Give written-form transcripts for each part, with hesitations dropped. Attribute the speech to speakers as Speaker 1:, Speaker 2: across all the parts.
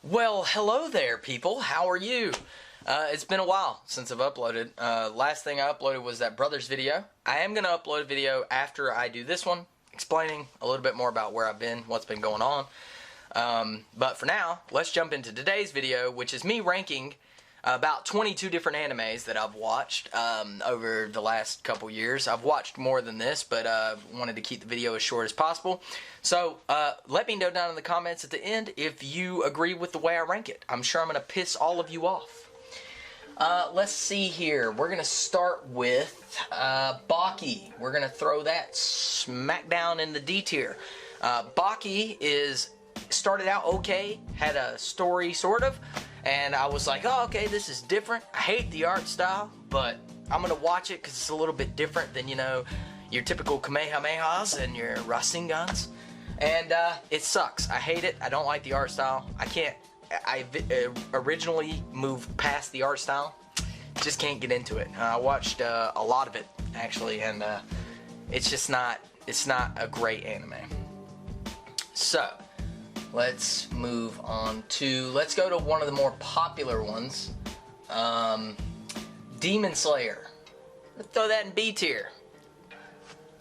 Speaker 1: Well, hello there, people. How are you? It's been a while since I've uploaded. Last thing I uploaded was that Brothers video. I am going to upload a video after I do this one, explaining a little bit more about where I've been, what's been going on. But for now, let's jump into today's video, which is me ranking about 22 different animes that I've watched over the last couple years. I've watched more than this, but wanted to keep the video as short as possible. So let me know down in the comments at the end if you agree with the way I rank it. I'm sure I'm going to piss all of you off. Let's see here. We're going to start with Baki. We're going to throw that smack down in the D tier. Baki started out okay, had a story sort of, and I was like, oh, okay, this is different. I hate the art style, but I'm going to watch it because it's a little bit different than, you know, your typical Kamehamehas and your Rasengans. And it sucks. I hate it. I don't like the art style. I originally moved past the art style. Just can't get into it. I watched a lot of it, actually, and it's just not a great anime. So let's move on to, let's go to one of the more popular ones, Demon Slayer. Let's throw that in B tier.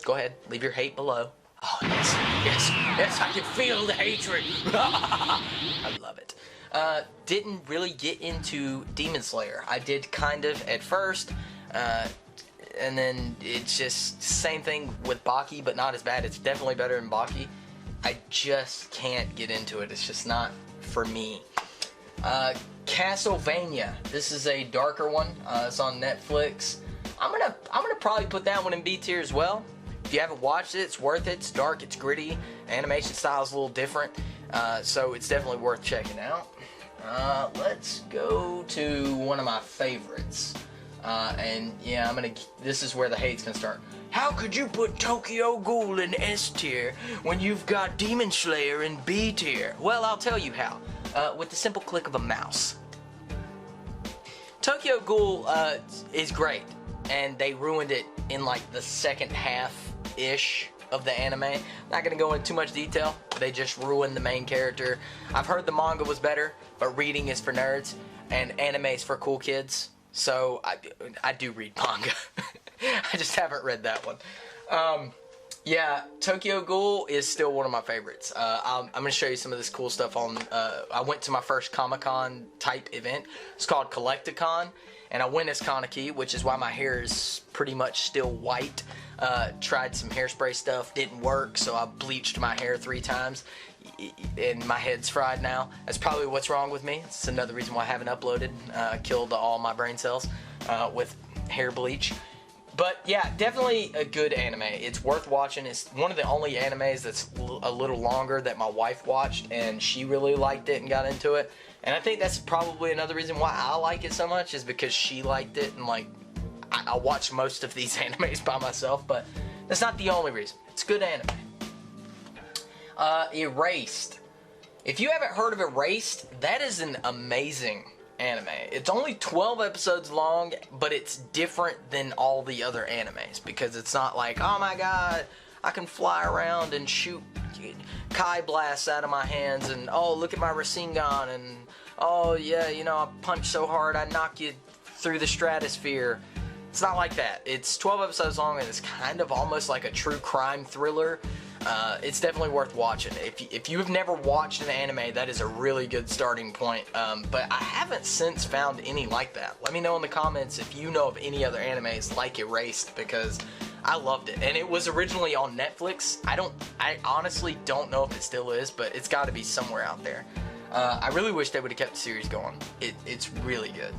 Speaker 1: Go ahead, leave your hate below. Oh, yes, I can feel the hatred. I love it. Didn't really get into Demon Slayer. I did kind of at first, and then it's just same thing with Baki, but not as bad. It's definitely better than Baki. I just can't get into it. It's just not for me. Castlevania. This is a darker one. It's on Netflix. I'm gonna probably put that one in B tier as well. If you haven't watched it, it's worth it. It's dark, it's gritty. Animation style is a little different, so it's definitely worth checking out. Let's go to one of my favorites. And yeah, this is where the hate's gonna start. How could you put Tokyo Ghoul in S tier when you've got Demon Slayer in B tier? Well, I'll tell you how. With the simple click of a mouse. Tokyo Ghoul is great, and they ruined it in like the second half-ish of the anime. Not gonna go into too much detail. They just ruined the main character. I've heard the manga was better, but reading is for nerds, and anime is for cool kids. So I do read manga. I just haven't read that one. Yeah, Tokyo Ghoul is still one of my favorites. I'm going to show you some of this cool stuff on... I went to my first Comic-Con type event. It's called Collecticon, and I went as Kaneki, which is why my hair is pretty much still white. Tried some hairspray stuff, didn't work, so I bleached my hair 3 times, and my head's fried now. That's probably what's wrong with me. It's another reason why I haven't uploaded. Killed all my brain cells with hair bleach. But yeah, definitely a good anime. It's worth watching. It's one of the only animes that's a little longer that my wife watched, and she really liked it and got into it. And I think that's probably another reason why I like it so much, is because she liked it, and like I watch most of these animes by myself, but that's not the only reason. It's good anime. Erased. If you haven't heard of Erased, that is an amazing anime. It's only 12 episodes long, but it's different than all the other animes, because it's not like, oh my god, I can fly around and shoot Kai blasts out of my hands, and oh, look at my Rasengan, and oh yeah, you know, I punch so hard I knock you through the stratosphere. It's not like that. It's 12 episodes long, and it's kind of almost like a true crime thriller. It's definitely worth watching. If you've never watched an anime, that is a really good starting point. But I haven't since found any like that. Let me know in the comments if you know of any other animes like Erased, because I loved it. And it was originally on Netflix. I honestly don't know if it still is, but it's got to be somewhere out there. I really wish they would have kept the series going. It's really good.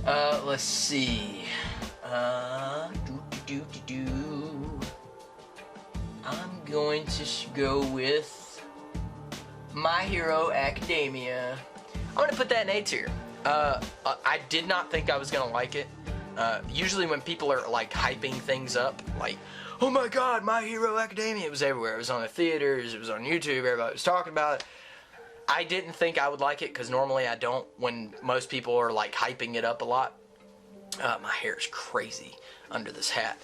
Speaker 1: Let's see. I'm going to go with My Hero Academia. I'm going to put that in A tier. I did not think I was going to like it. Usually when people are like hyping things up, like, oh my god, My Hero Academia, it was everywhere. It was on the theaters, it was on YouTube, everybody was talking about it. I didn't think I would like it, because normally I don't when most people are like hyping it up a lot. My hair is crazy under this hat.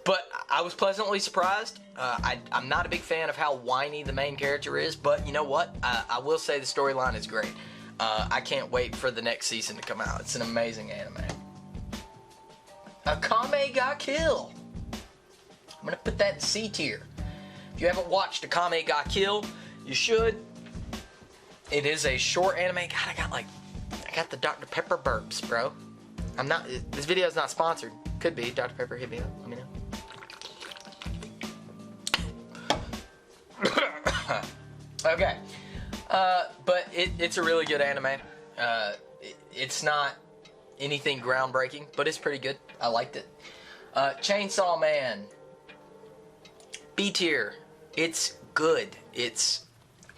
Speaker 1: But I was pleasantly surprised. I'm not a big fan of how whiny the main character is, but you know what? I will say the storyline is great. I can't wait for the next season to come out. It's an amazing anime. Akame ga Kill. I'm going to put that in C tier. If you haven't watched Akame ga Kill, you should. It is a short anime. God, I got the Dr. Pepper burps, bro. This video is not sponsored. Could be. Dr. Pepper, hit me up. Let me know. Okay. But it's a really good anime. It's not anything groundbreaking, but it's pretty good. I liked it. Chainsaw Man. B tier. It's good. It's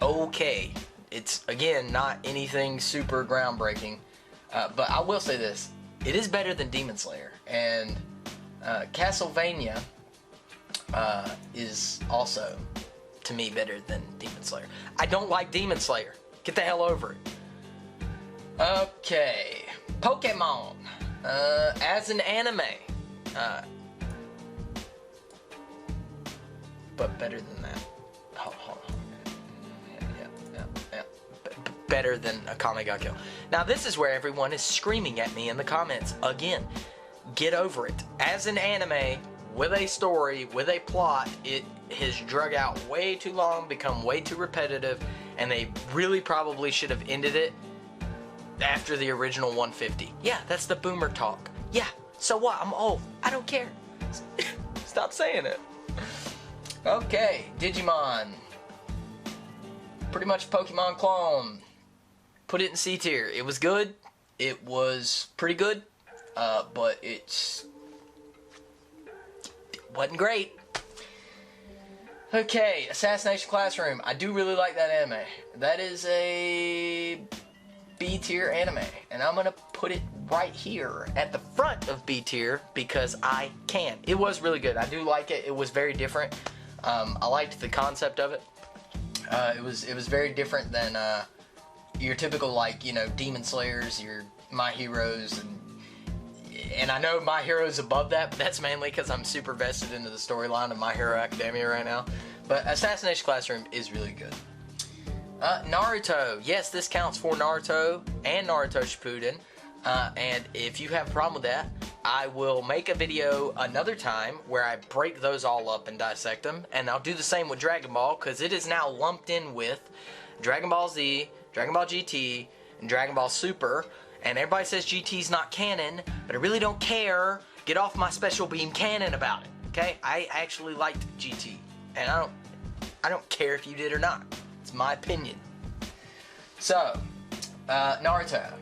Speaker 1: okay. It's, again, not anything super groundbreaking. But I will say this. It is better than Demon Slayer. And Castlevania is also, to me, better than Demon Slayer. I don't like Demon Slayer. Get the hell over it. Okay. Pokemon. As an anime. But better than that. Hold on. Yeah. Better than Akame ga Kill. Now this is where everyone is screaming at me in the comments. Again, get over it. As an anime, with a story, with a plot, it has drug out way too long, become way too repetitive, and they really probably should have ended it after the original 150. Yeah, that's the boomer talk. Yeah, so what? I'm old. I don't care. Stop saying it. Okay, Digimon. Pretty much a Pokemon clone. Put it in C tier. It was good. It was pretty good. But it wasn't great. Okay, Assassination Classroom. I do really like that anime. That is a B tier anime. And I'm going to put it right here at the front of B tier because I can. It was really good. I do like it. It was very different. I liked the concept of it. It was very different than your typical, like, you know, Demon Slayers, your My Heroes, and I know My Hero's above that, but that's mainly because I'm super vested into the storyline of My Hero Academia right now. But Assassination Classroom is really good. Naruto. Yes, this counts for Naruto and Naruto Shippuden. And if you have a problem with that, I will make a video another time where I break those all up and dissect them. And I'll do the same with Dragon Ball because it is now lumped in with Dragon Ball Z, Dragon Ball GT, and Dragon Ball Super. And everybody says GT's not canon, but I really don't care. Get off my special beam canon about it, okay? I actually liked GT, and I don't care if you did or not. It's my opinion. So, Naruto.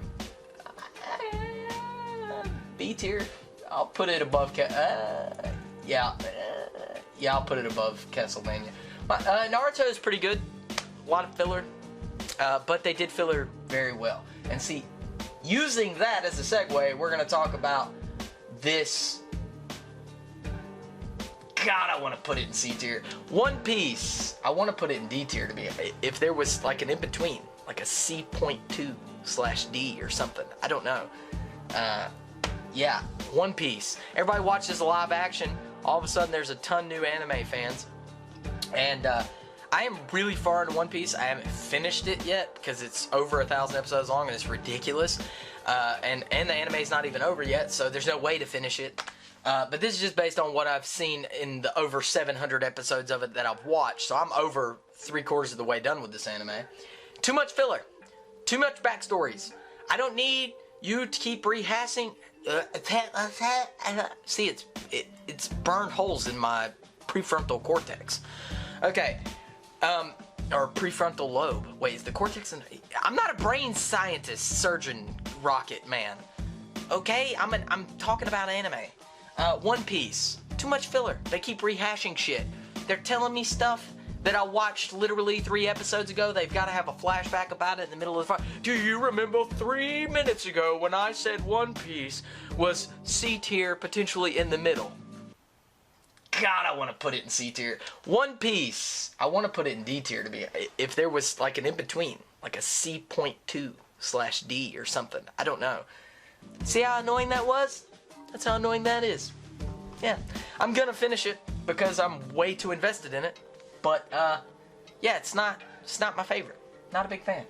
Speaker 1: B tier. I'll put it above. Yeah, I'll put it above Castlevania. Naruto is pretty good. A lot of filler, but they did filler very well. And see, using that as a segue, we're gonna talk about this. God, I want to put it in C tier. One Piece. I want to put it in D tier to be. If there was like an in between, like a C.2/D or something. I don't know. Yeah, One Piece. Everybody watches the live action. All of a sudden, there's a ton new anime fans. And I am really far into One Piece. I haven't finished it yet because it's over 1,000 episodes long and it's ridiculous. And the anime's not even over yet, so there's no way to finish it. But this is just based on what I've seen in the over 700 episodes of it that I've watched. So I'm over 3/4 of the way done with this anime. Too much filler. Too much backstories. I don't need you to keep rehashing. See, it's burned holes in my prefrontal cortex. Okay, or prefrontal lobe. Wait, is the cortex in? I'm not a brain scientist, surgeon, rocket man. Okay, I'm talking about anime. One Piece. Too much filler. They keep rehashing shit. They're telling me stuff that I watched literally 3 episodes ago. They've got to have a flashback about it in the middle of the fight. Do you remember 3 minutes ago when I said One Piece was C tier, potentially in the middle? God, I want to put it in C tier. One Piece. I want to put it in D tier to be. If there was like an in between, like a C.2/D or something. I don't know. See how annoying that was? That's how annoying that is. Yeah. I'm gonna finish it because I'm way too invested in it. But, yeah, it's not my favorite. Not a big fan.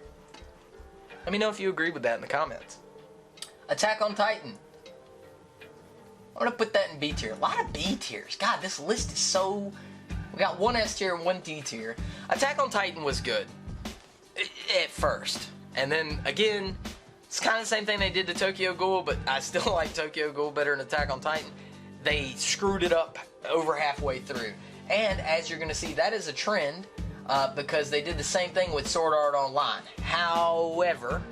Speaker 1: Let me know if you agree with that in the comments. Attack on Titan. I'm gonna put that in B tier. A lot of B tiers. God, this list is so... We got one S tier and one D tier. Attack on Titan was good. At first. And then, again, it's kind of the same thing they did to Tokyo Ghoul, but I still like Tokyo Ghoul better than Attack on Titan. They screwed it up over halfway through. And, as you're gonna see, that is a trend, because they did the same thing with Sword Art Online. However,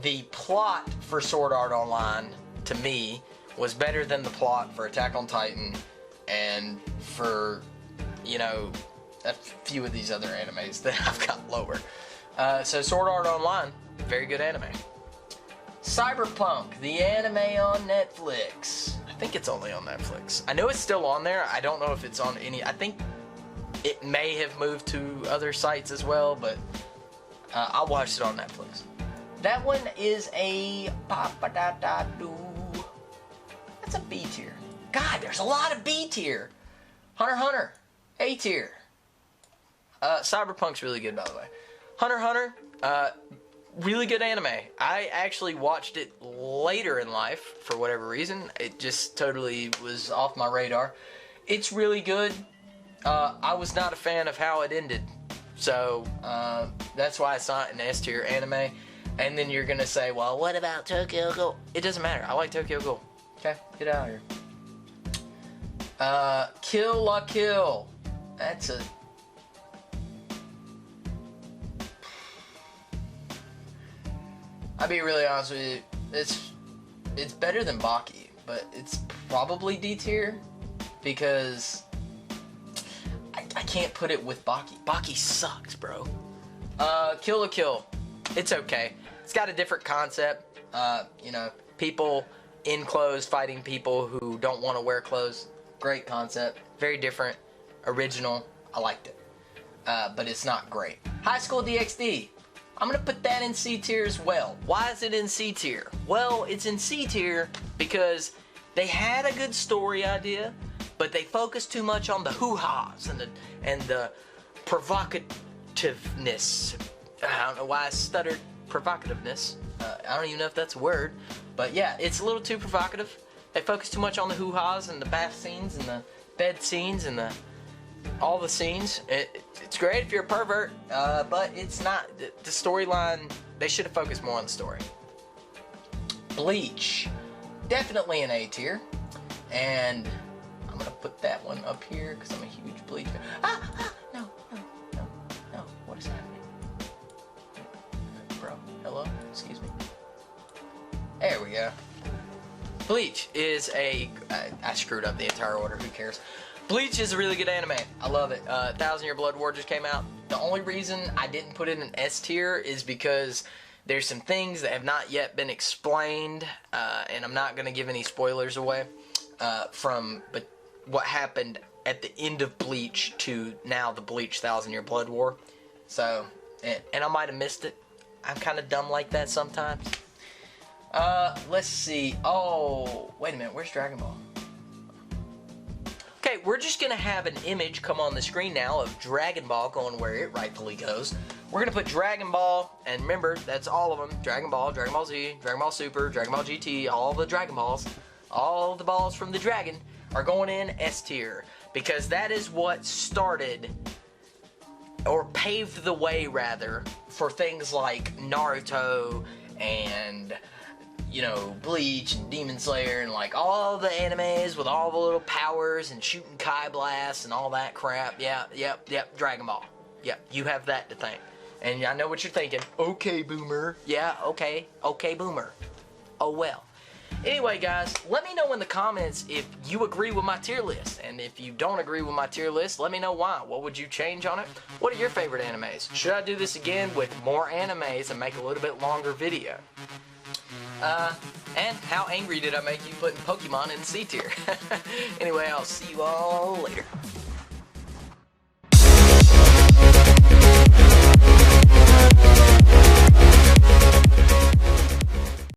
Speaker 1: the plot for Sword Art Online, to me, was better than the plot for Attack on Titan and for, you know, a few of these other animes that I've got lower. So Sword Art Online, very good anime. Cyberpunk, the anime on Netflix. I think it's only on Netflix. I know it's still on there. I don't know if it's on any... I think it may have moved to other sites as well, but I watched it on Netflix. That one is a... That's a B tier. God, there's a lot of B tier. Hunter x Hunter, A tier. Cyberpunk's really good, by the way. Hunter x Hunter, really good anime. I actually watched it later in life, for whatever reason. It just totally was off my radar. It's really good. I was not a fan of how it ended. So, that's why it's not an S tier anime. And then you're gonna say, well, what about Tokyo Ghoul? It doesn't matter. I like Tokyo Ghoul. Okay, get out of here. Kill la Kill. That's a... I'll be really honest with you. It's better than Baki, but it's probably D tier because I can't put it with Baki. Baki sucks, bro. Kill la Kill. It's okay. It's got a different concept. You know, people in clothes fighting people who don't want to wear clothes. Great concept. Very different. Original. I liked it. But it's not great. High School DxD. I'm going to put that in C tier as well. Why is it in C tier? Well, it's in C tier because they had a good story idea, but they focused too much on the hoo-has and the provocativeness. I don't know why I stuttered provocativeness. I don't even know if that's a word. But yeah, it's a little too provocative. They focus too much on the hoo-has and the bath scenes and the bed scenes and all the scenes. It's great if you're a pervert, but it's not. The storyline, they should have focused more on the story. Bleach. Definitely an A tier. And I'm going to put that one up here because I'm a huge Bleach fan. No. What is happening? Bro, hello? Excuse me. There we go. Bleach is I screwed up the entire order, who cares? Bleach is a really good anime. I love it. 1,000 Year Blood War just came out. The only reason I didn't put it in S tier is because there's some things that have not yet been explained, and I'm not going to give any spoilers away but what happened at the end of Bleach to now the Bleach 1,000 Year Blood War. So, and I might have missed it. I'm kind of dumb like that sometimes. Let's see. Oh, wait a minute. Where's Dragon Ball? Okay, we're just going to have an image come on the screen now of Dragon Ball going where it rightfully goes. We're going to put Dragon Ball, and remember, that's all of them. Dragon Ball, Dragon Ball Z, Dragon Ball Super, Dragon Ball GT, all the Dragon Balls, all the balls from the dragon are going in S tier. Because that is what started, or paved the way, rather, for things like Naruto and... you know, Bleach and Demon Slayer and like all the animes with all the little powers and shooting Kai blasts and all that crap. Yeah, yep, Dragon Ball. Yep, you have that to thank. And I know what you're thinking. Okay, boomer. Yeah, okay, boomer. Oh well. Anyway, guys, let me know in the comments if you agree with my tier list. And if you don't agree with my tier list, let me know why. What would you change on it? What are your favorite animes? Should I do this again with more animes and make a little bit longer video? And how angry did I make you putting Pokemon in C tier? Anyway, I'll see you all later.